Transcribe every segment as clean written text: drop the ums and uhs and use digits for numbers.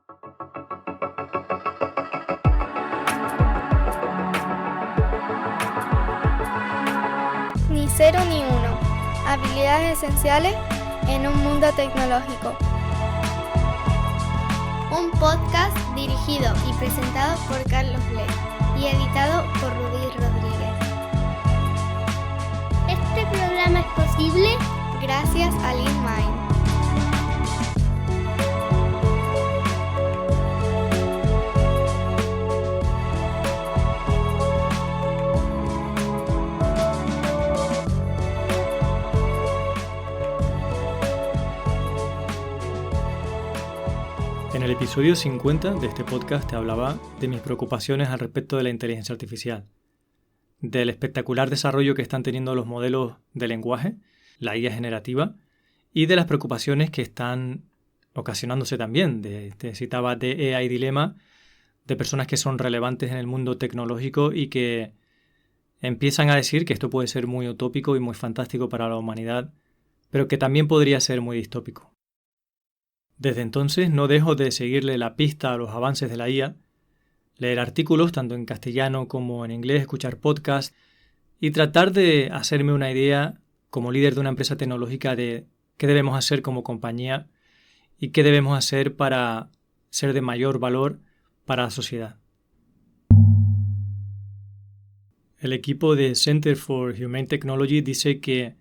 Ni cero ni uno. Habilidades esenciales en un mundo tecnológico. Un podcast dirigido y presentado por Carlos Lee y editado por Rudy Rodríguez. Este programa es posible gracias a LeanMind. En el episodio 50 de este podcast te hablaba de mis preocupaciones al respecto de la inteligencia artificial, del espectacular desarrollo que están teniendo los modelos de lenguaje, la IA generativa, y de las preocupaciones que están ocasionándose también. Te citaba de AI Dilema, de personas que son relevantes en el mundo tecnológico y que empiezan a decir que esto puede ser muy utópico y muy fantástico para la humanidad, pero que también podría ser muy distópico. Desde entonces no dejo de seguirle la pista a los avances de la IA, leer artículos tanto en castellano como en inglés, escuchar podcasts y tratar de hacerme una idea como líder de una empresa tecnológica de qué debemos hacer como compañía y qué debemos hacer para ser de mayor valor para la sociedad. El equipo de Center for Humane Technology dice que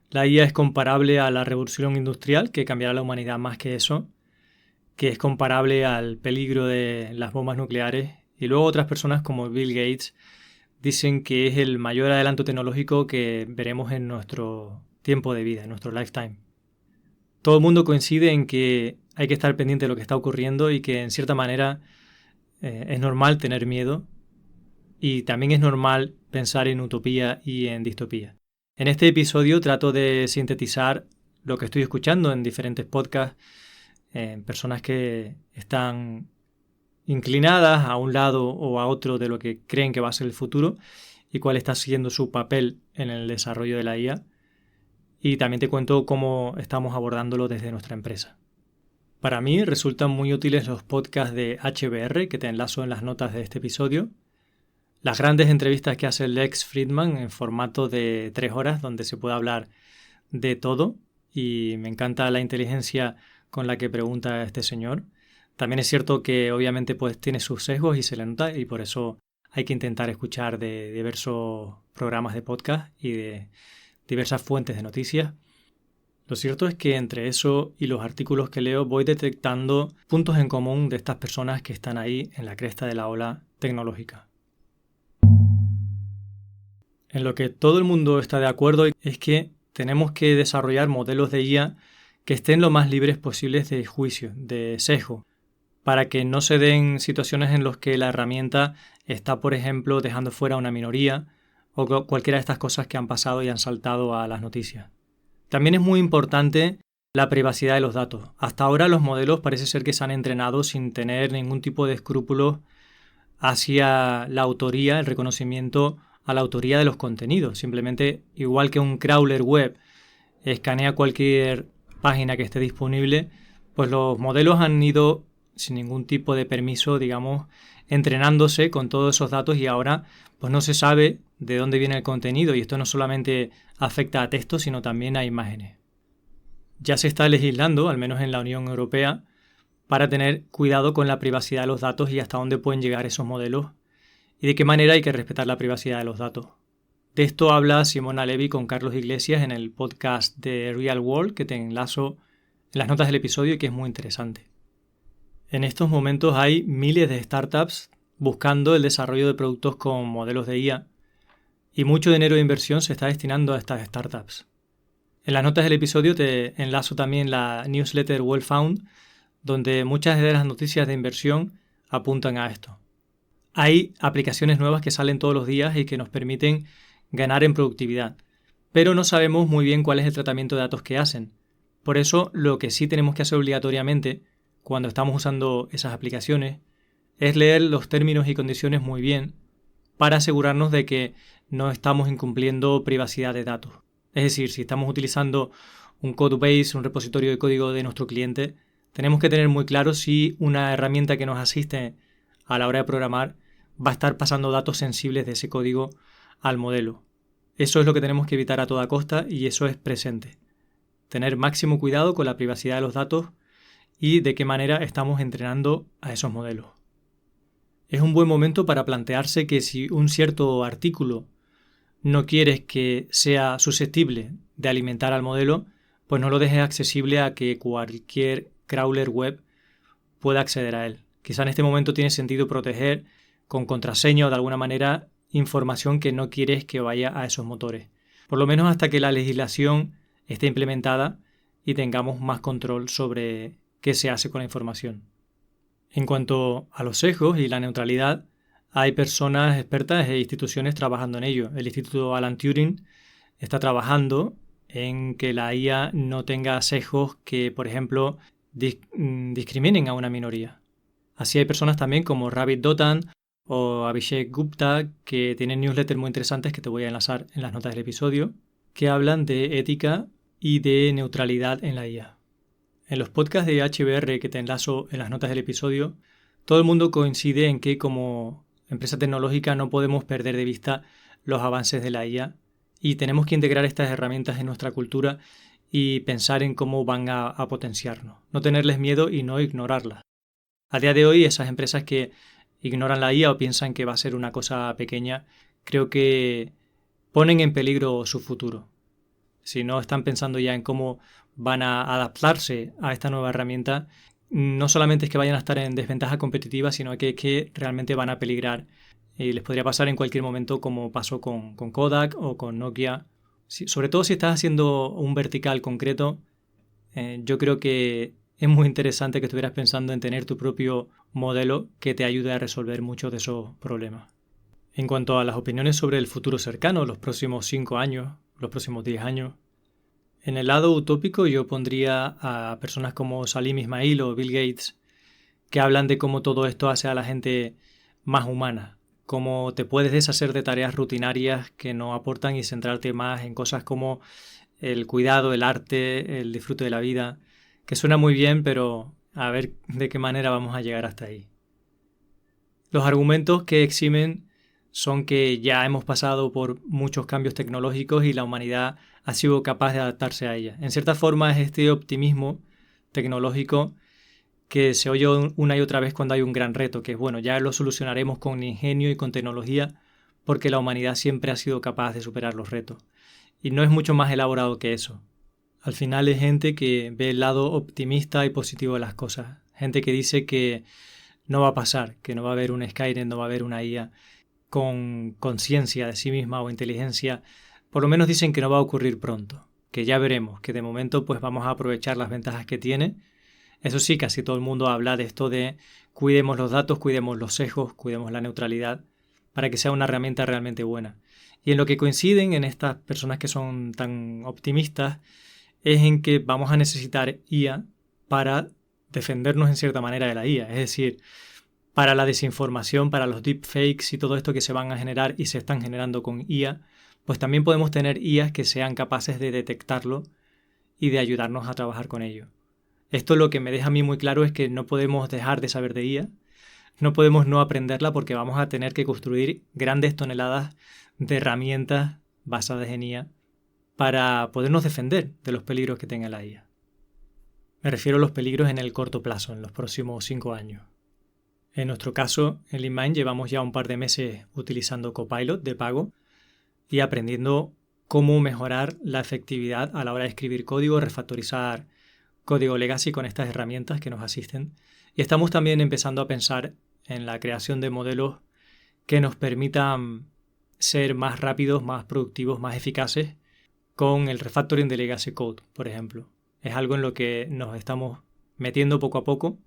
la IA es comparable a la revolución industrial, que cambiará la humanidad más que eso, que es comparable al peligro de las bombas nucleares. Y luego otras personas como Bill Gates dicen que es el mayor adelanto tecnológico que veremos en nuestro tiempo de vida, en nuestro lifetime. Todo el mundo coincide en que hay que estar pendiente de lo que está ocurriendo y que en cierta manera es normal tener miedo y también es normal pensar en utopía y en distopía. En este episodio trato de sintetizar lo que estoy escuchando en diferentes podcasts, personas que están inclinadas a un lado o a otro de lo que creen que va a ser el futuro y cuál está siendo su papel en el desarrollo de la IA. Y también te cuento cómo estamos abordándolo desde nuestra empresa. Para mí resultan muy útiles los podcasts de HBR, que te enlazo en las notas de este episodio. Las grandes entrevistas que hace Lex Fridman en formato de 3 horas, donde se puede hablar de todo. Y me encanta la inteligencia con la que pregunta este señor. También es cierto que obviamente pues tiene sus sesgos y se le nota, y por eso hay que intentar escuchar de diversos programas de podcast y de diversas fuentes de noticias. Lo cierto es que entre eso y los artículos que leo voy detectando puntos en común de estas personas que están ahí en la cresta de la ola tecnológica. En lo que todo el mundo está de acuerdo es que tenemos que desarrollar modelos de IA que estén lo más libres posibles de juicio, de sesgo, para que no se den situaciones en las que la herramienta está, por ejemplo, dejando fuera a una minoría o cualquiera de estas cosas que han pasado y han saltado a las noticias. También es muy importante la privacidad de los datos. Hasta ahora los modelos parece ser que se han entrenado sin tener ningún tipo de escrúpulos hacia la autoría, el reconocimiento a la autoría de los contenidos. Simplemente, igual que un crawler web escanea cualquier página que esté disponible, pues los modelos han ido sin ningún tipo de permiso, digamos, entrenándose con todos esos datos y ahora pues no se sabe de dónde viene el contenido, y esto no solamente afecta a texto, sino también a imágenes. Ya se está legislando, al menos en la Unión Europea, para tener cuidado con la privacidad de los datos y hasta dónde pueden llegar esos modelos y de qué manera hay que respetar la privacidad de los datos. De esto habla Simona Levy con Carlos Iglesias en el podcast de Real World, que te enlazo en las notas del episodio y que es muy interesante. En estos momentos hay miles de startups buscando el desarrollo de productos con modelos de IA y mucho dinero de inversión se está destinando a estas startups. En las notas del episodio te enlazo también la newsletter Well Found, donde muchas de las noticias de inversión apuntan a esto. Hay aplicaciones nuevas que salen todos los días y que nos permiten ganar en productividad, pero no sabemos muy bien cuál es el tratamiento de datos que hacen. Por eso, lo que sí tenemos que hacer obligatoriamente cuando estamos usando esas aplicaciones es leer los términos y condiciones muy bien para asegurarnos de que no estamos incumpliendo privacidad de datos. Es decir, si estamos utilizando un codebase, un repositorio de código de nuestro cliente, Tenemos que tener muy claro si una herramienta que nos asiste a la hora de programar va a estar pasando datos sensibles de ese código al modelo. Eso es lo que tenemos que evitar a toda costa y eso es presente. Tener máximo cuidado con la privacidad de los datos y de qué manera estamos entrenando a esos modelos. Es un buen momento para plantearse que si un cierto artículo no quieres que sea susceptible de alimentar al modelo, pues no lo dejes accesible a que cualquier crawler web pueda acceder a él. Quizá en este momento tiene sentido proteger con contraseña o de alguna manera información que no quieres que vaya a esos motores. Por lo menos hasta que la legislación esté implementada y tengamos más control sobre qué se hace con la información. En cuanto a los sesgos y la neutralidad, hay personas expertas e instituciones trabajando en ello. El Instituto Alan Turing está trabajando en que la IA no tenga sesgos que, por ejemplo, discriminen a una minoría. Así hay personas también como Ravid Dotan o Abhishek Gupta que tienen newsletters muy interesantes que te voy a enlazar en las notas del episodio, que hablan de ética y de neutralidad en la IA. En los podcasts de HBR que te enlazo en las notas del episodio, todo el mundo coincide en que como empresa tecnológica no podemos perder de vista los avances de la IA y tenemos que integrar estas herramientas en nuestra cultura y pensar en cómo van a potenciarnos. No tenerles miedo y no ignorarlas. A día de hoy, esas empresas que ignoran la IA o piensan que va a ser una cosa pequeña, creo que ponen en peligro su futuro. Si no están pensando ya en cómo van a adaptarse a esta nueva herramienta, no solamente es que vayan a estar en desventaja competitiva, sino que realmente van a peligrar. Y les podría pasar en cualquier momento como pasó con Kodak o con Nokia. Sobre todo si estás haciendo un vertical concreto, yo creo que es muy interesante que estuvieras pensando en tener tu propio modelo que te ayude a resolver muchos de esos problemas. En cuanto a las opiniones sobre el futuro cercano, los próximos 5 años, los próximos 10 años, en el lado utópico yo pondría a personas como Salim Ismail o Bill Gates que hablan de cómo todo esto hace a la gente más humana, cómo te puedes deshacer de tareas rutinarias que no aportan y centrarte más en cosas como el cuidado, el arte, el disfrute de la vida, que suena muy bien, pero a ver de qué manera vamos a llegar hasta ahí. Los argumentos que eximen son que ya hemos pasado por muchos cambios tecnológicos y la humanidad ha sido capaz de adaptarse a ella. En cierta forma es este optimismo tecnológico que se oye una y otra vez cuando hay un gran reto, que es bueno, ya lo solucionaremos con ingenio y con tecnología porque la humanidad siempre ha sido capaz de superar los retos. Y no es mucho más elaborado que eso. Al final es gente que ve el lado optimista y positivo de las cosas. Gente que dice que no va a pasar, que no va a haber un Skynet, no va a haber una IA con conciencia de sí misma o inteligencia. Por lo menos dicen que no va a ocurrir pronto, que ya veremos, que de momento pues vamos a aprovechar las ventajas que tiene. Eso sí, casi todo el mundo habla de esto de cuidemos los datos, cuidemos los sesgos, cuidemos la neutralidad, para que sea una herramienta realmente buena. Y en lo que coinciden en estas personas que son tan optimistas es en que vamos a necesitar IA para defendernos en cierta manera de la IA. Es decir, para la desinformación, para los deepfakes y todo esto que se van a generar y se están generando con IA, pues también podemos tener IAs que sean capaces de detectarlo y de ayudarnos a trabajar con ello. Esto lo que me deja a mí muy claro es que no podemos dejar de saber de IA, no podemos no aprenderla porque vamos a tener que construir grandes toneladas de herramientas basadas en IA para podernos defender de los peligros que tenga la IA. Me refiero a los peligros en el corto plazo, en los próximos 5 años. En nuestro caso, en LeanMind llevamos ya un par de meses utilizando Copilot de pago y aprendiendo cómo mejorar la efectividad a la hora de escribir código, refactorizar código legacy con estas herramientas que nos asisten. Y estamos también empezando a pensar en la creación de modelos que nos permitan ser más rápidos, más productivos, más eficaces con el refactoring de legacy code, por ejemplo. Es algo en lo que nos estamos metiendo poco a poco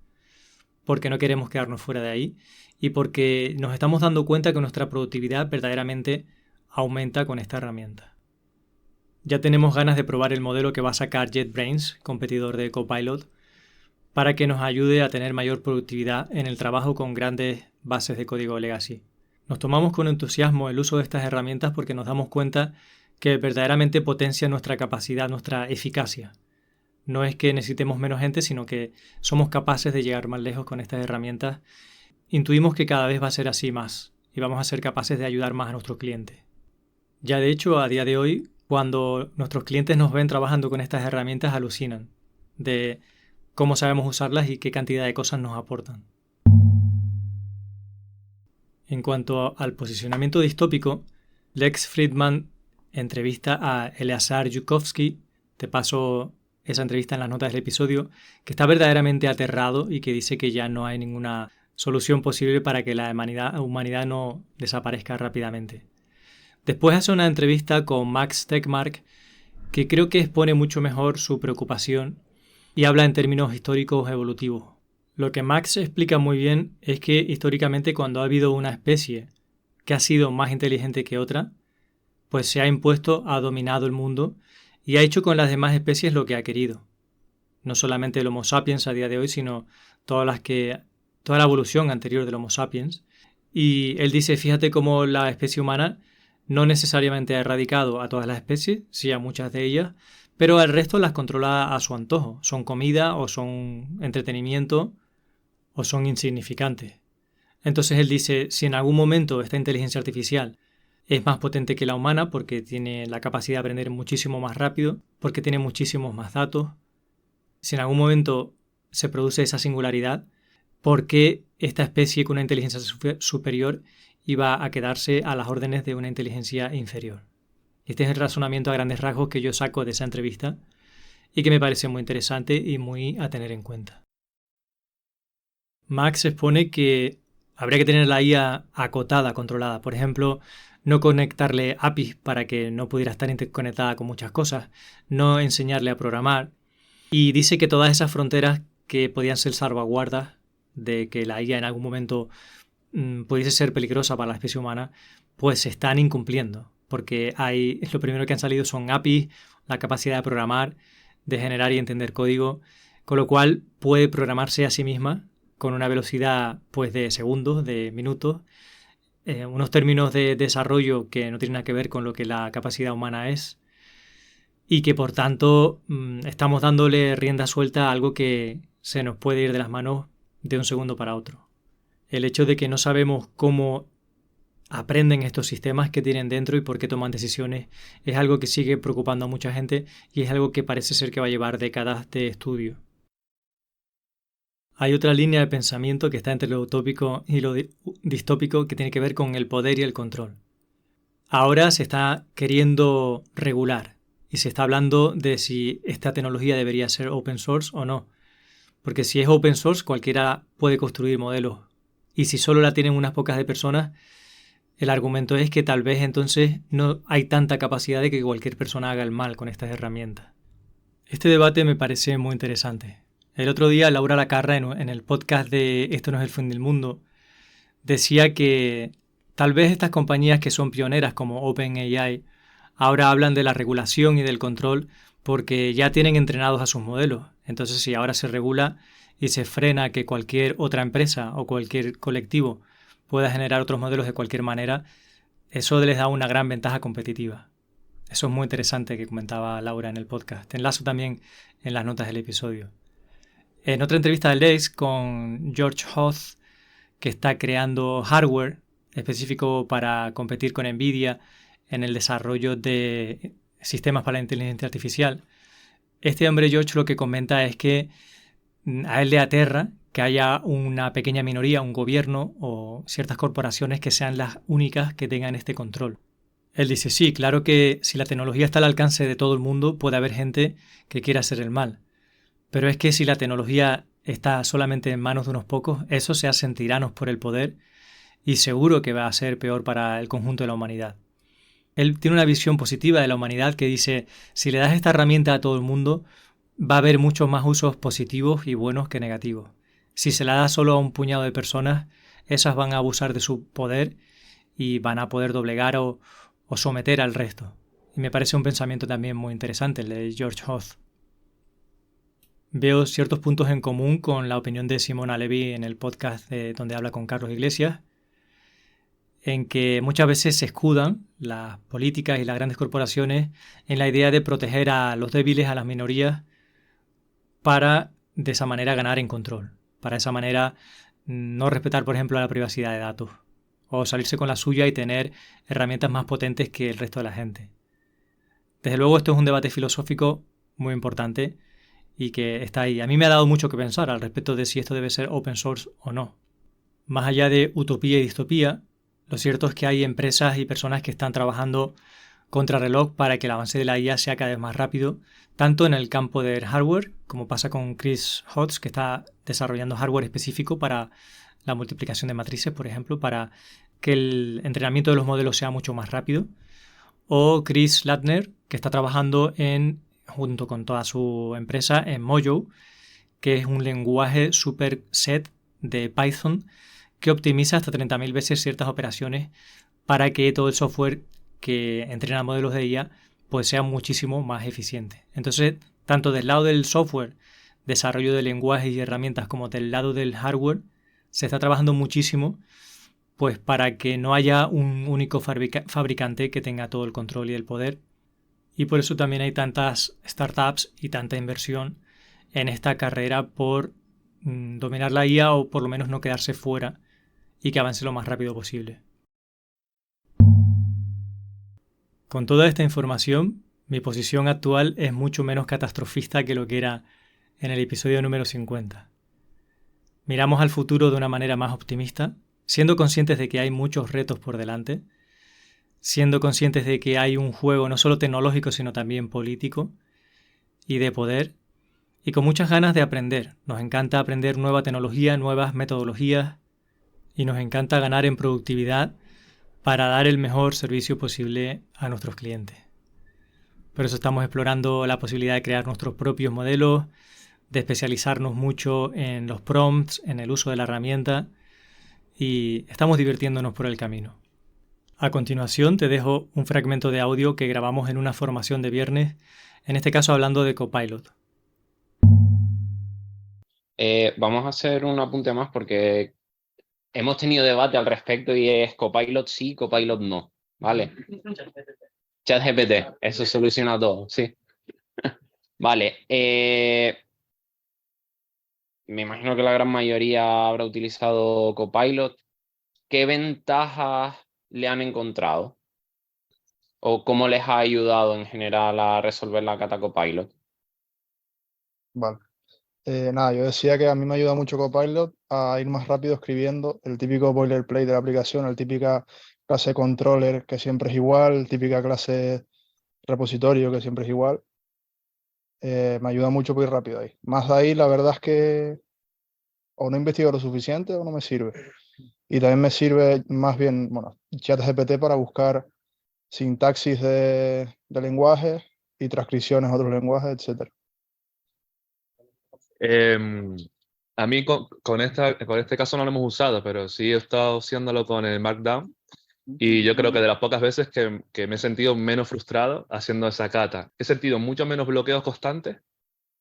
porque no queremos quedarnos fuera de ahí y porque nos estamos dando cuenta que nuestra productividad verdaderamente aumenta con esta herramienta. Ya tenemos ganas de probar el modelo que va a sacar JetBrains, competidor de Copilot, para que nos ayude a tener mayor productividad en el trabajo con grandes bases de código legacy. Nos tomamos con entusiasmo el uso de estas herramientas porque nos damos cuenta que verdaderamente potencia nuestra capacidad, nuestra eficacia. No es que necesitemos menos gente, sino que somos capaces de llegar más lejos con estas herramientas. Intuimos que cada vez va a ser así más y vamos a ser capaces de ayudar más a nuestros clientes. Ya de hecho, a día de hoy, cuando nuestros clientes nos ven trabajando con estas herramientas, alucinan de cómo sabemos usarlas y qué cantidad de cosas nos aportan. En cuanto al posicionamiento distópico, Lex Fridman entrevista a Eleazar Yudkowsky, te paso esa entrevista en las notas del episodio, que está verdaderamente aterrado y que dice que ya no hay ninguna solución posible para que la humanidad no desaparezca rápidamente. Después hace una entrevista con Max Tegmark, que creo que expone mucho mejor su preocupación y habla en términos históricos evolutivos. Lo que Max explica muy bien es que históricamente cuando ha habido una especie que ha sido más inteligente que otra, pues se ha impuesto, ha dominado el mundo y ha hecho con las demás especies lo que ha querido. No solamente el Homo sapiens a día de hoy, sino toda la evolución anterior del Homo sapiens. Y él dice, fíjate cómo la especie humana no necesariamente ha erradicado a todas las especies, sí a muchas de ellas, pero al resto las controla a su antojo. Son comida o son entretenimiento o son insignificantes. Entonces él dice, si en algún momento esta inteligencia artificial es más potente que la humana porque tiene la capacidad de aprender muchísimo más rápido, porque tiene muchísimos más datos, si en algún momento se produce esa singularidad, ¿por qué esta especie con una inteligencia superior iba a quedarse a las órdenes de una inteligencia inferior? Este es el razonamiento a grandes rasgos que yo saco de esa entrevista y que me parece muy interesante y muy a tener en cuenta. Max expone que habría que tener la IA acotada, controlada. Por ejemplo, no conectarle APIs para que no pudiera estar interconectada con muchas cosas, no enseñarle a programar. Y dice que todas esas fronteras que podían ser salvaguardas de que la IA en algún momento pudiese ser peligrosa para la especie humana, pues se están incumpliendo. Porque lo primero que han salido son APIs, la capacidad de programar, de generar y entender código, con lo cual puede programarse a sí misma con una velocidad pues de segundos, de minutos, unos términos de desarrollo que no tienen nada que ver con lo que la capacidad humana es y que por tanto estamos dándole rienda suelta a algo que se nos puede ir de las manos de un segundo para otro. El hecho de que no sabemos cómo aprenden estos sistemas que tienen dentro y por qué toman decisiones es algo que sigue preocupando a mucha gente y es algo que parece ser que va a llevar décadas de estudio. Hay otra línea de pensamiento que está entre lo utópico y lo distópico que tiene que ver con el poder y el control. Ahora se está queriendo regular y se está hablando de si esta tecnología debería ser open source o no. Porque si es open source, cualquiera puede construir modelos. Y si solo la tienen unas pocas de personas, el argumento es que tal vez entonces no hay tanta capacidad de que cualquier persona haga el mal con estas herramientas. Este debate me parece muy interesante. El otro día Laura Lacarra en el podcast de Esto no es el fin del mundo decía que tal vez estas compañías que son pioneras como OpenAI ahora hablan de la regulación y del control porque ya tienen entrenados a sus modelos. Entonces si ahora se regula y se frena que cualquier otra empresa o cualquier colectivo pueda generar otros modelos de cualquier manera, eso les da una gran ventaja competitiva. Eso es muy interesante que comentaba Laura en el podcast. Te enlazo también en las notas del episodio. En otra entrevista de Lex con George Hoth, que está creando hardware específico para competir con NVIDIA en el desarrollo de sistemas para la inteligencia artificial, este hombre George lo que comenta es que a él le aterra que haya una pequeña minoría, un gobierno o ciertas corporaciones que sean las únicas que tengan este control. Él dice, sí, claro que si la tecnología está al alcance de todo el mundo, puede haber gente que quiera hacer el mal. Pero es que si la tecnología está solamente en manos de unos pocos, esos se hacen tiranos por el poder y seguro que va a ser peor para el conjunto de la humanidad. Él tiene una visión positiva de la humanidad que dice, si le das esta herramienta a todo el mundo, va a haber muchos más usos positivos y buenos que negativos. Si se la da solo a un puñado de personas, esas van a abusar de su poder y van a poder doblegar o someter al resto. Y me parece un pensamiento también muy interesante el de George Hoth. Veo ciertos puntos en común con la opinión de Simona Levy en el podcast donde habla con Carlos Iglesias, en que muchas veces se escudan las políticas y las grandes corporaciones en la idea de proteger a los débiles, a las minorías, para de esa manera ganar en control. Para esa manera no respetar, por ejemplo, la privacidad de datos. O salirse con la suya y tener herramientas más potentes que el resto de la gente. Desde luego esto es un debate filosófico muy importante y que está ahí. A mí me ha dado mucho que pensar al respecto de si esto debe ser open source o no. Más allá de utopía y distopía, lo cierto es que hay empresas y personas que están trabajando contrarreloj para que el avance de la IA sea cada vez más rápido, tanto en el campo del hardware, como pasa con Chris Hodge, que está desarrollando hardware específico para la multiplicación de matrices, por ejemplo, para que el entrenamiento de los modelos sea mucho más rápido, o Chris Lattner, que está trabajando junto con toda su empresa en Mojo, que es un lenguaje superset de Python que optimiza hasta 30.000 veces ciertas operaciones para que todo el software que entrena modelos de IA pues sea muchísimo más eficiente. Entonces, tanto del lado del software, desarrollo de lenguajes y herramientas, como del lado del hardware, se está trabajando muchísimo pues para que no haya un único fabricante que tenga todo el control y el poder. Y por eso también hay tantas startups y tanta inversión en esta carrera por dominar la IA o por lo menos no quedarse fuera y que avance lo más rápido posible. Con toda esta información, mi posición actual es mucho menos catastrofista que lo que era en el episodio número 50. Miramos al futuro de una manera más optimista, siendo conscientes de que hay muchos retos por delante, siendo conscientes de que hay un juego no solo tecnológico, sino también político y de poder, y con muchas ganas de aprender. Nos encanta aprender nueva tecnología, nuevas metodologías, y nos encanta ganar en productividad para dar el mejor servicio posible a nuestros clientes. Por eso estamos explorando la posibilidad de crear nuestros propios modelos, de especializarnos mucho en los prompts, en el uso de la herramienta, y estamos divirtiéndonos por el camino. A continuación te dejo un fragmento de audio que grabamos en una formación de viernes, en este caso hablando de Copilot. Vamos a hacer un apunte más porque hemos tenido debate al respecto y es Copilot sí, Copilot no, ¿vale? ChatGPT, eso soluciona todo, sí. Vale, me imagino que la gran mayoría habrá utilizado Copilot. ¿Qué ventajas le han encontrado? ¿O cómo les ha ayudado en general a resolver la cata Copilot? Vale. Nada, yo decía que a mí me ayuda mucho Copilot a ir más rápido escribiendo el típico boilerplate de la aplicación, la típica clase controller que siempre es igual, típica clase repositorio que siempre es igual. Me ayuda mucho para ir rápido ahí. Más de ahí, la verdad es que o no investigo lo suficiente o no me sirve. Y también me sirve más bien, bueno, ChatGPT para buscar sintaxis de lenguajes y transcripciones a otros lenguajes, etc. A mí con este caso no lo hemos usado, pero sí he estado haciéndolo con el Markdown y yo creo que de las pocas veces que me he sentido menos frustrado haciendo esa cata. He sentido mucho menos bloqueos constantes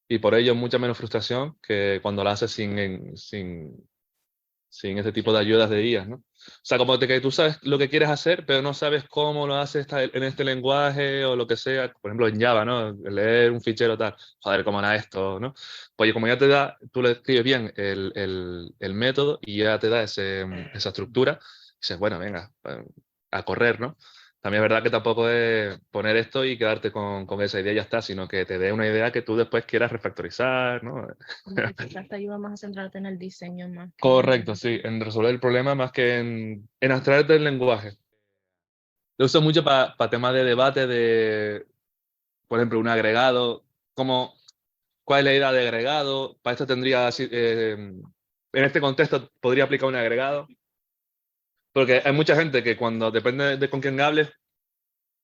y por ello mucha menos frustración que cuando la haces sin este tipo de ayudas de IA, ¿no? O sea, como que tú sabes lo que quieres hacer, pero no sabes cómo lo haces en este lenguaje o lo que sea. Por ejemplo, en Java, ¿no? Leer un fichero tal. Joder, ¿cómo era esto, no? Pues como ya te da, tú le escribes bien el método y ya te da esa estructura. Y dices, bueno, venga, a correr, ¿no? También es verdad que tampoco es poner esto y quedarte con esa idea y ya está, sino que te dé una idea que tú después quieras refactorizar, ¿no? Te ayuda más a centrarte en el diseño más. Correcto, sí, en resolver el problema más que en abstraerte del lenguaje. Lo uso mucho para temas de debate de, por ejemplo, un agregado, cuál es la idea de agregado, para esto tendría, en este contexto podría aplicar un agregado. Porque hay mucha gente que cuando depende de con quién hables,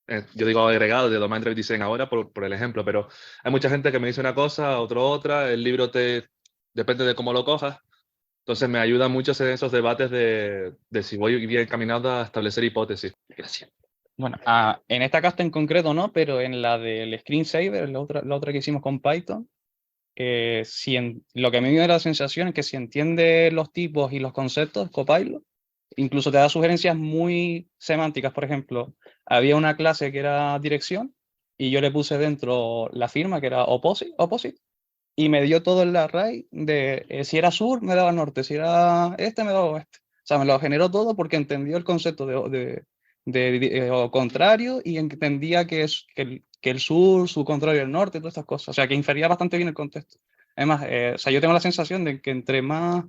yo digo agregado de Domain Drive Design ahora por el ejemplo, pero hay mucha gente que me dice una cosa, otro otra, el libro depende de cómo lo cojas. Entonces me ayuda mucho hacer esos debates de si voy bien encaminado a establecer hipótesis. Gracias. Bueno, en esta casta en concreto no, pero en la del screensaver, la otra que hicimos con Python, lo que a mí me da la sensación es que si entiende los tipos y los conceptos, Copilot, incluso te da sugerencias muy semánticas. Por ejemplo, había una clase que era dirección y yo le puse dentro la firma que era opposite y me dio todo el array de si era sur, me daba norte, si era este, me daba oeste. O sea, me lo generó todo porque entendió el concepto de contrario y entendía que el sur, su contrario el norte, todas estas cosas. O sea, que infería bastante bien el contexto. Además, o sea, yo tengo la sensación de que entre más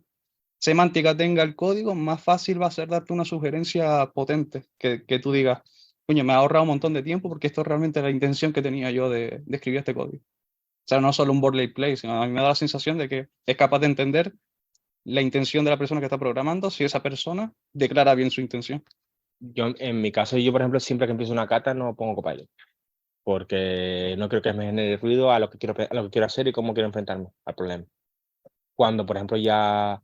semántica tenga el código, más fácil va a ser darte una sugerencia potente, que tú digas, coño, me ha ahorrado un montón de tiempo porque esto es realmente la intención que tenía yo de escribir este código. O sea, no solo un boilerplate, sino a mí me da la sensación de que es capaz de entender la intención de la persona que está programando si esa persona declara bien su intención. Yo, en mi caso, yo, por ejemplo, siempre que empiezo una cata no pongo Copilot, porque no creo que me genere ruido a lo que quiero hacer y cómo quiero enfrentarme al problema. Cuando, por ejemplo, ya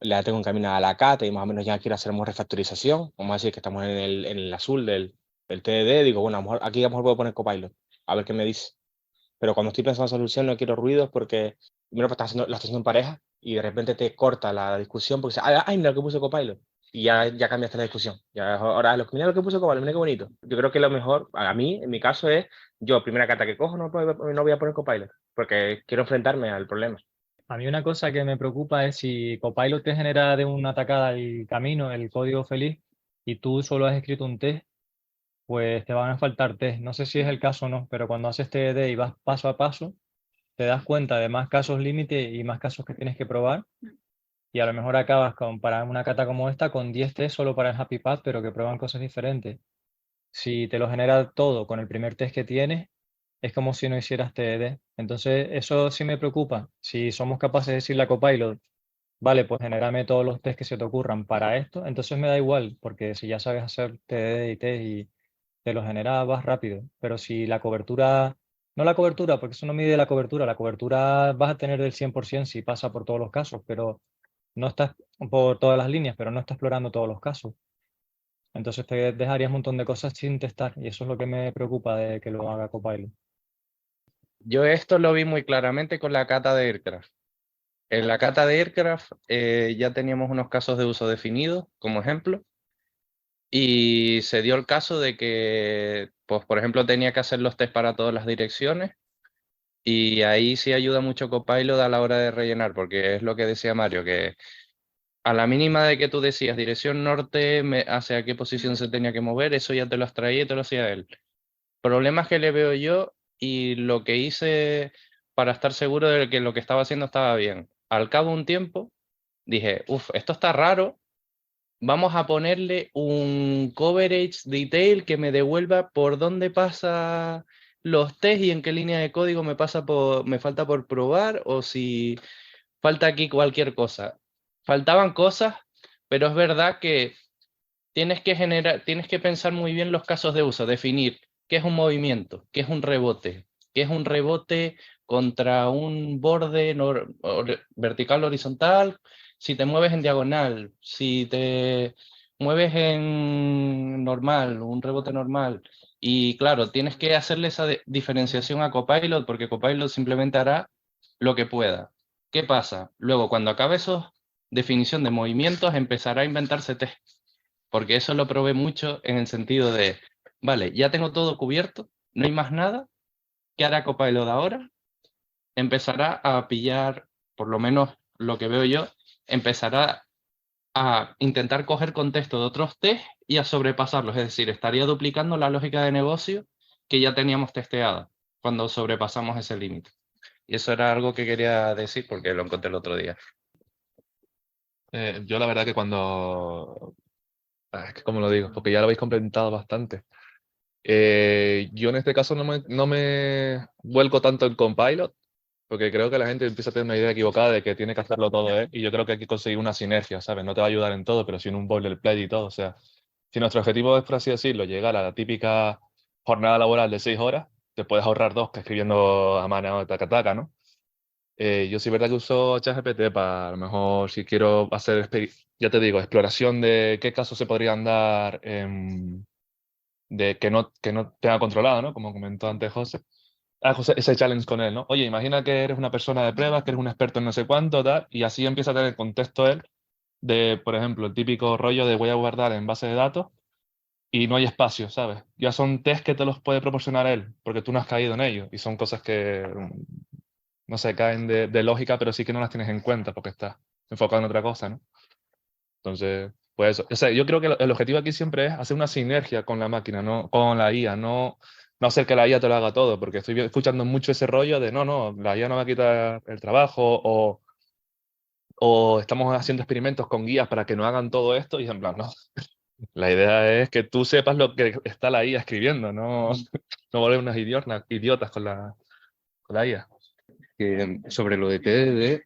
la tengo encaminada a la cata y más o menos ya quiero hacer una refactorización, vamos a decir que estamos en el azul del TDD, digo, bueno, aquí a lo mejor puedo poner Copilot, a ver qué me dice. Pero cuando estoy pensando en solución no quiero ruidos porque primero lo estás haciendo en pareja y de repente te corta la discusión porque dices, ay, mira lo que puse Copilot. Y ya cambiaste la discusión. Ya, ahora, mira lo que puse Copilot, mira qué bonito. Yo creo que lo mejor, a mí, en mi caso, es yo, primera carta que cojo, no voy a poner Copilot porque quiero enfrentarme al problema. A mí una cosa que me preocupa es si Copilot te genera de una tacada el camino, el código feliz, y tú solo has escrito un test, pues te van a faltar test. No sé si es el caso o no, pero cuando haces TDD y vas paso a paso, te das cuenta de más casos límite y más casos que tienes que probar. Y a lo mejor acabas para una cata como esta con 10 test solo para el Happy Path, pero que prueban cosas diferentes. Si te lo genera todo con el primer test que tienes, es como si no hicieras TDD. Entonces, eso sí me preocupa. Si somos capaces de decirle a Copilot, vale, pues genérame todos los test que se te ocurran para esto, entonces me da igual, porque si ya sabes hacer TDD y test y te lo genera, vas rápido. Pero si la cobertura, no la cobertura, porque eso no mide la cobertura vas a tener del 100% si pasa por todos los casos, pero no estás por todas las líneas, pero no está explorando todos los casos. Entonces te dejarías un montón de cosas sin testar y eso es lo que me preocupa de que lo haga Copilot. Yo esto lo vi muy claramente con la cata de Aircraft. En la cata de Aircraft ya teníamos unos casos de uso definidos, como ejemplo, y se dio el caso de que, pues, por ejemplo, tenía que hacer los test para todas las direcciones, y ahí sí ayuda mucho Copilot a la hora de rellenar, porque es lo que decía Mario, que a la mínima de que tú decías dirección norte, hacia qué posición se tenía que mover, eso ya te lo extraía y te lo hacía él. Problemas que le veo yo y lo que hice para estar seguro de que lo que estaba haciendo estaba bien. Al cabo de un tiempo, dije, esto está raro, vamos a ponerle un coverage detail que me devuelva por dónde pasa los test y en qué línea de código me falta por probar o si falta aquí cualquier cosa. Faltaban cosas, pero es verdad que tienes que pensar muy bien los casos de uso, definir qué es un movimiento, qué es un rebote contra un borde vertical o horizontal, si te mueves en diagonal, si te mueves en normal, un rebote normal. Y claro, tienes que hacerle esa diferenciación a Copilot porque Copilot simplemente hará lo que pueda. ¿Qué pasa? Luego, cuando acabe esa definición de movimientos, empezará a inventarse test. Porque eso lo probé mucho en el sentido de, vale, ya tengo todo cubierto, no hay más nada, ¿qué hará Copilot ahora? Empezará a pillar, por lo menos lo que veo yo, empezará a intentar coger contexto de otros test y a sobrepasarlos, es decir, estaría duplicando la lógica de negocio que ya teníamos testeada cuando sobrepasamos ese límite. Y eso era algo que quería decir porque lo encontré el otro día. Yo la verdad que cuando... Es que como lo digo, porque ya lo habéis complementado bastante. Yo en este caso no me vuelco tanto en Compilot, porque creo que la gente empieza a tener una idea equivocada de que tiene que hacerlo todo, ¿eh? Y yo creo que hay que conseguir una sinergia, ¿sabes? No te va a ayudar en todo, pero sí en un boilerplate y todo. O sea, si nuestro objetivo es, por así decirlo, llegar a la típica jornada laboral de 6 horas, te puedes ahorrar 2 que escribiendo a mano taca, ¿no? Yo sí, verdad que uso ChatGPT para a lo mejor si quiero hacer, ya te digo, exploración de qué casos se podrían dar de que no tenga controlado, ¿no? Como comentó antes José. José, ese challenge con él, ¿no? Oye, imagina que eres una persona de pruebas, que eres un experto en no sé cuánto, tal, y así empieza a tener contexto él de, por ejemplo, el típico rollo de voy a guardar en base de datos y no hay espacio, ¿sabes? Ya son test que te los puede proporcionar él, porque tú no has caído en ellos, y son cosas que no se caen de lógica, pero sí que no las tienes en cuenta porque estás enfocado en otra cosa, ¿no? Entonces, pues eso. O sea, yo creo que el objetivo aquí siempre es hacer una sinergia con la máquina, no con la IA, no hacer que la IA te lo haga todo, porque estoy escuchando mucho ese rollo de no, la IA no va a quitar el trabajo, o estamos haciendo experimentos con guías para que no hagan todo esto, y en plan, no. La idea es que tú sepas lo que está la IA escribiendo, no volver unas idiotas con la IA. Sobre lo de TDD,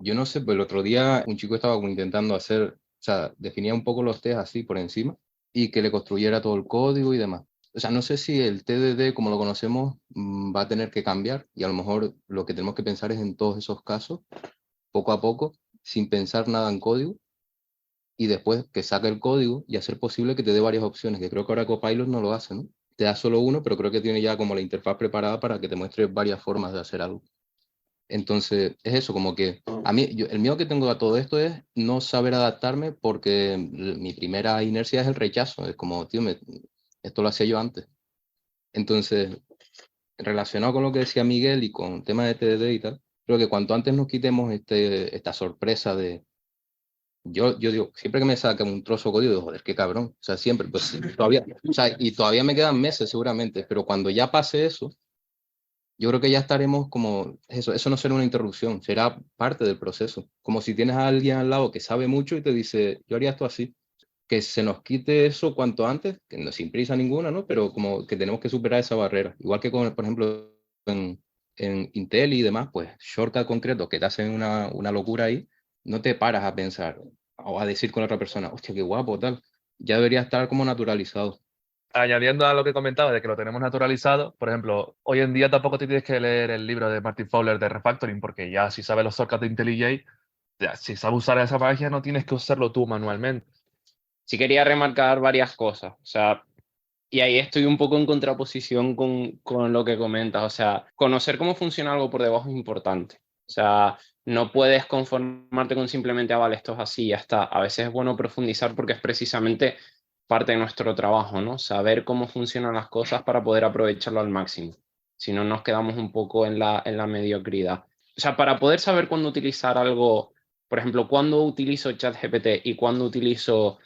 yo no sé, pues el otro día un chico estaba como intentando hacer, o sea, definía un poco los test así por encima y que le construyera todo el código y demás. O sea, no sé si el TDD como lo conocemos va a tener que cambiar, y a lo mejor lo que tenemos que pensar es en todos esos casos, poco a poco, sin pensar nada en código, y después que saque el código y hacer posible que te dé varias opciones, que creo que ahora Copilot no lo hace, ¿no? Te da solo uno, pero creo que tiene ya como la interfaz preparada para que te muestre varias formas de hacer algo. Entonces, es eso, como que a mí, el miedo que tengo a todo esto es no saber adaptarme, porque mi primera inercia es el rechazo. Es como, tío, esto lo hacía yo antes. Entonces, relacionado con lo que decía Miguel y con el tema de TDD y tal, creo que cuanto antes nos quitemos esta sorpresa de... Yo digo, siempre que me sacan un trozo de código, digo, joder, qué cabrón. O sea, siempre, pues todavía, o sea, y todavía me quedan meses seguramente, pero cuando ya pase eso, yo creo que ya estaremos como, eso no será una interrupción, será parte del proceso. Como si tienes a alguien al lado que sabe mucho y te dice, yo haría esto así. Que se nos quite eso cuanto antes, que no sin prisa ninguna, ¿no? Pero como que tenemos que superar esa barrera. Igual que con, por ejemplo, en Intel y demás, pues shortcut concretos que te hacen una locura ahí, no te paras a pensar o a decir con otra persona, hostia, qué guapo, tal. Ya debería estar como naturalizado. Añadiendo a lo que comentaba de que lo tenemos naturalizado, por ejemplo, hoy en día tampoco te tienes que leer el libro de Martin Fowler de Refactoring, porque ya si sabes los shortcuts de IntelliJ, ya, si sabes usar esa magia no tienes que usarlo tú manualmente. Sí quería remarcar varias cosas, o sea, y ahí estoy un poco en contraposición con lo que comentas, o sea, conocer cómo funciona algo por debajo es importante, o sea, no puedes conformarte con simplemente, ah, vale, esto es así, ya está. A veces es bueno profundizar porque es precisamente parte de nuestro trabajo, ¿no? Saber cómo funcionan las cosas para poder aprovecharlo al máximo. Si no, nos quedamos un poco en la mediocridad. O sea, para poder saber cuándo utilizar algo, por ejemplo, cuándo utilizo ChatGPT y cuándo utilizo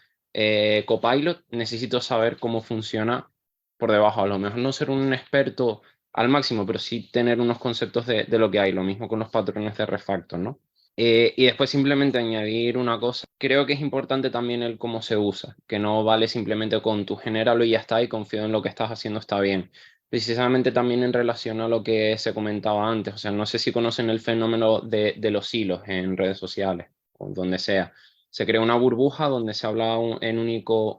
Copilot, necesito saber cómo funciona por debajo. A lo mejor no ser un experto al máximo, pero sí tener unos conceptos de lo que hay. Lo mismo con los patrones de refactor, ¿no? Y después simplemente añadir una cosa. Creo que es importante también el cómo se usa, que no vale simplemente con tu genéralo y ya está, y confío en lo que estás haciendo está bien. Precisamente también en relación a lo que se comentaba antes. O sea, no sé si conocen el fenómeno de los hilos en redes sociales o donde sea. Se crea una burbuja donde se habla en un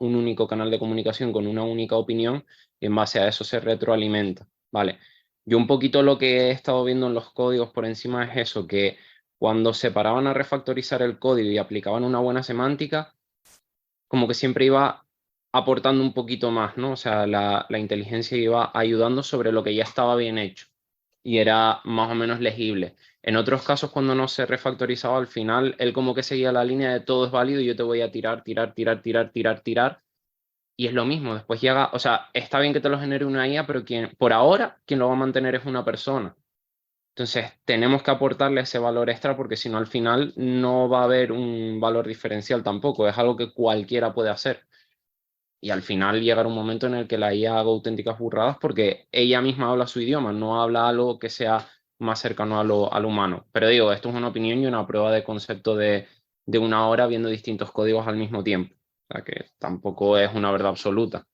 único canal de comunicación con una única opinión, y en base a eso se retroalimenta. Vale. Yo un poquito lo que he estado viendo en los códigos por encima es eso, que cuando se paraban a refactorizar el código y aplicaban una buena semántica, como que siempre iba aportando un poquito más, ¿no? O sea, la inteligencia iba ayudando sobre lo que ya estaba bien hecho y era más o menos legible. En otros casos, cuando no se refactorizaba, al final, él como que seguía la línea de todo es válido y yo te voy a tirar, y es lo mismo. Después llega, o sea, está bien que te lo genere una IA, pero por ahora, quien lo va a mantener es una persona. Entonces, tenemos que aportarle ese valor extra porque si no, al final no va a haber un valor diferencial tampoco. Es algo que cualquiera puede hacer. Y al final llegará un momento en el que la IA haga auténticas burradas porque ella misma habla su idioma, no habla algo que sea más cercano a lo humano. Pero digo, esto es una opinión y una prueba de concepto de una hora viendo distintos códigos al mismo tiempo. O sea, que tampoco es una verdad absoluta.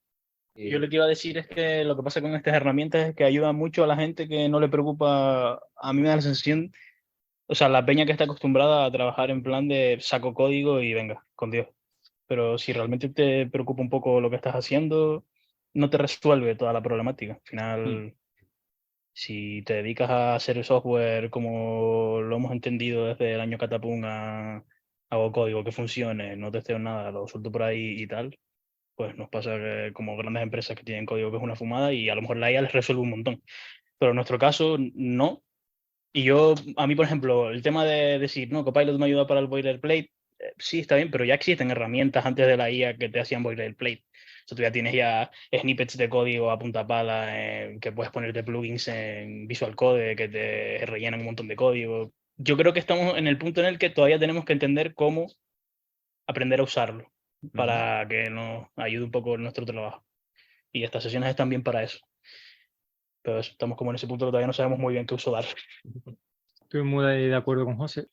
Yo lo que iba a decir es que lo que pasa con estas herramientas es que ayudan mucho a la gente que no le preocupa. A mí me da la sensación, o sea, la peña que está acostumbrada a trabajar en plan de saco código y venga, con Dios. Pero si realmente te preocupa un poco lo que estás haciendo, no te resuelve toda la problemática. Al final, si te dedicas a hacer software como lo hemos entendido desde el año Catapum, hago código que funcione, no testeo nada, lo suelto por ahí y tal, pues nos pasa que como grandes empresas que tienen código que es una fumada y a lo mejor la IA les resuelve un montón. Pero en nuestro caso, no. Y a mí, por ejemplo, el tema de decir, no, Copilot me ayuda para el boilerplate, sí, está bien, pero ya existen herramientas antes de la IA que te hacían boilerplate. O sea, tú ya tienes ya snippets de código a punta pala, que puedes ponerte plugins en Visual Code que te rellenan un montón de código. Yo creo que estamos en el punto en el que todavía tenemos que entender cómo aprender a usarlo para que nos ayude un poco en nuestro trabajo. Y estas sesiones están bien para eso. Pero eso, estamos como en ese punto que todavía no sabemos muy bien qué uso dar. Estoy muy de acuerdo con José.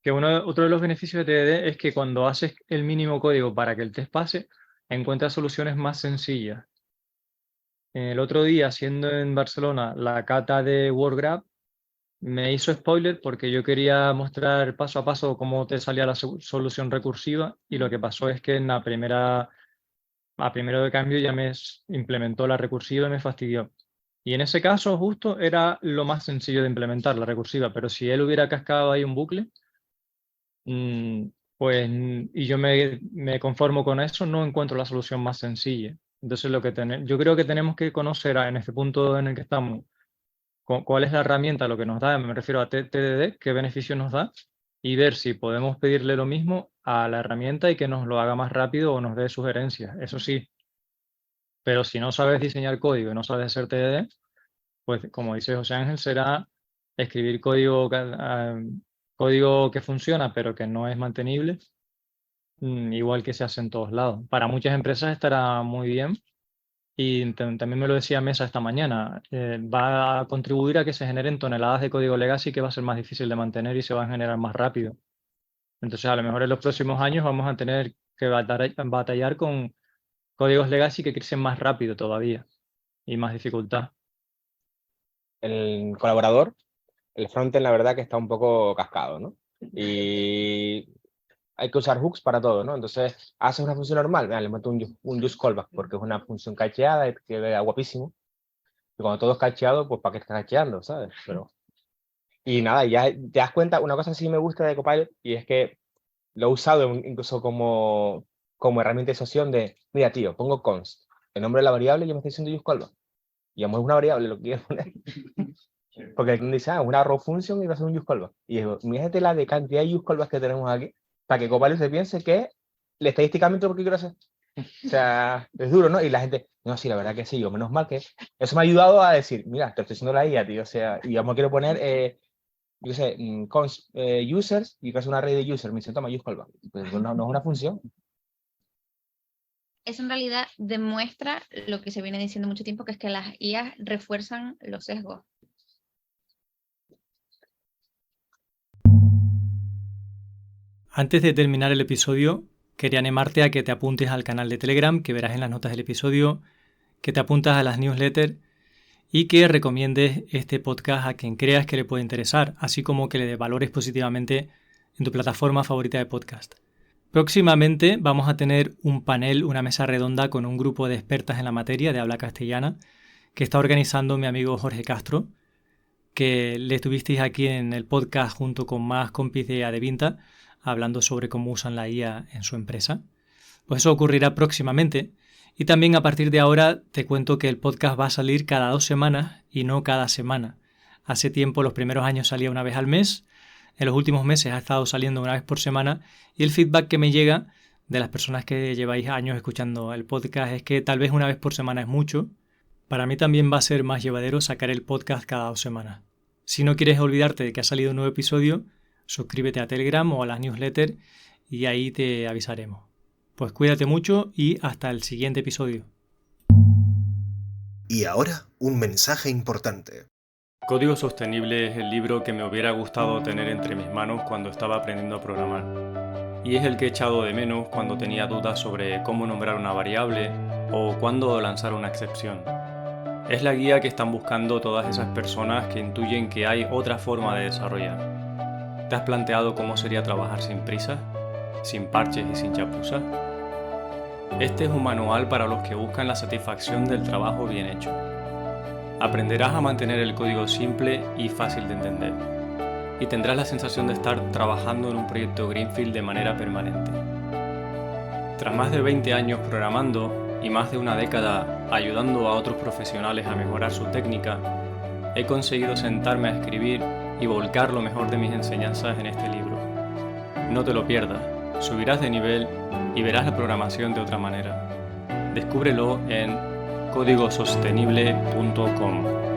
Que otro de los beneficios de TDD es que cuando haces el mínimo código para que el test pase, encuentras soluciones más sencillas. El otro día, haciendo en Barcelona la cata de WordGraph, me hizo spoiler porque yo quería mostrar paso a paso cómo te salía la solución recursiva, y lo que pasó es que a primero de cambio ya me implementó la recursiva y me fastidió. Y en ese caso justo era lo más sencillo de implementar, la recursiva, pero si él hubiera cascado ahí un bucle, pues, y yo me conformo con eso, no encuentro la solución más sencilla. Entonces yo creo que tenemos que conocer en este punto en el que estamos cuál es la herramienta, lo que nos da, me refiero a TDD, qué beneficios nos da, y ver si podemos pedirle lo mismo a la herramienta y que nos lo haga más rápido o nos dé sugerencias, eso sí. Pero si no sabes diseñar código y no sabes hacer TDD, pues como dice José Ángel, será escribir código que funciona pero que no es mantenible, igual que se hace en todos lados. Para muchas empresas estará muy bien, y también me lo decía Mesa esta mañana, va a contribuir a que se generen toneladas de código legacy que va a ser más difícil de mantener y se va a generar más rápido. Entonces a lo mejor en los próximos años vamos a tener que batallar con códigos legacy que crecen más rápido todavía y más dificultad. El colaborador, el frontend, la verdad que está un poco cascado, ¿no? Y hay que usar hooks para todo, ¿no? Entonces, haces una función normal, le meto un use callback porque es una función cacheada y que vea guapísimo. Y cuando todo es cacheado, pues ¿para qué estás cacheando, sabes? Y nada, ya te das cuenta, una cosa sí me gusta de Copilot, y es que lo he usado incluso como herramienta de asociación de, mira, tío, pongo const, el nombre de la variable, y yo me estoy diciendo use callback. Y vamos, es una variable lo que quiero poner. Porque dice, una raw function y va a ser un use callback. Y digo, mírate la de cantidad de use callbacks que tenemos aquí, para que Copilot se piense que estadísticamente lo que quiero hacer. O sea, es duro, ¿no? Y la gente, no, sí, la verdad que sí, yo menos mal que... Eso me ha ayudado a decir, mira, te estoy haciendo la IA, tío, o sea, y yo me quiero poner, yo sé, users, y que es un array de users, me dice, toma, use callback. Pues no es una función. Eso en realidad demuestra lo que se viene diciendo mucho tiempo, que es que las IAs refuerzan los sesgos. Antes de terminar el episodio, quería animarte a que te apuntes al canal de Telegram, que verás en las notas del episodio, que te apuntas a las newsletters y que recomiendes este podcast a quien creas que le puede interesar, así como que le valores positivamente en tu plataforma favorita de podcast. Próximamente vamos a tener un panel, una mesa redonda con un grupo de expertas en la materia de habla castellana que está organizando mi amigo Jorge Castro, que le tuvisteis aquí en el podcast junto con más compis de Adevinta, hablando sobre cómo usan la IA en su empresa. Pues eso ocurrirá próximamente, y también a partir de ahora te cuento que el podcast va a salir cada 2 semanas y no cada semana. Hace tiempo, los primeros años, salía una vez al mes. En los últimos meses ha estado saliendo una vez por semana, y el feedback que me llega de las personas que lleváis años escuchando el podcast es que tal vez una vez por semana es mucho. Para mí también va a ser más llevadero sacar el podcast cada 2 semanas. Si no quieres olvidarte de que ha salido un nuevo episodio, suscríbete a Telegram o a las newsletters y ahí te avisaremos. Pues cuídate mucho y hasta el siguiente episodio. Y ahora, un mensaje importante. Código Sostenible es el libro que me hubiera gustado tener entre mis manos cuando estaba aprendiendo a programar. Y es el que he echado de menos cuando tenía dudas sobre cómo nombrar una variable o cuándo lanzar una excepción. Es la guía que están buscando todas esas personas que intuyen que hay otra forma de desarrollar. ¿Te has planteado cómo sería trabajar sin prisas, sin parches y sin chapuzas? Este es un manual para los que buscan la satisfacción del trabajo bien hecho. Aprenderás a mantener el código simple y fácil de entender, y tendrás la sensación de estar trabajando en un proyecto Greenfield de manera permanente. Tras más de 20 años programando y más de una década ayudando a otros profesionales a mejorar su técnica, he conseguido sentarme a escribir y volcar lo mejor de mis enseñanzas en este libro. No te lo pierdas, subirás de nivel y verás la programación de otra manera. Descúbrelo en códigosostenible.com.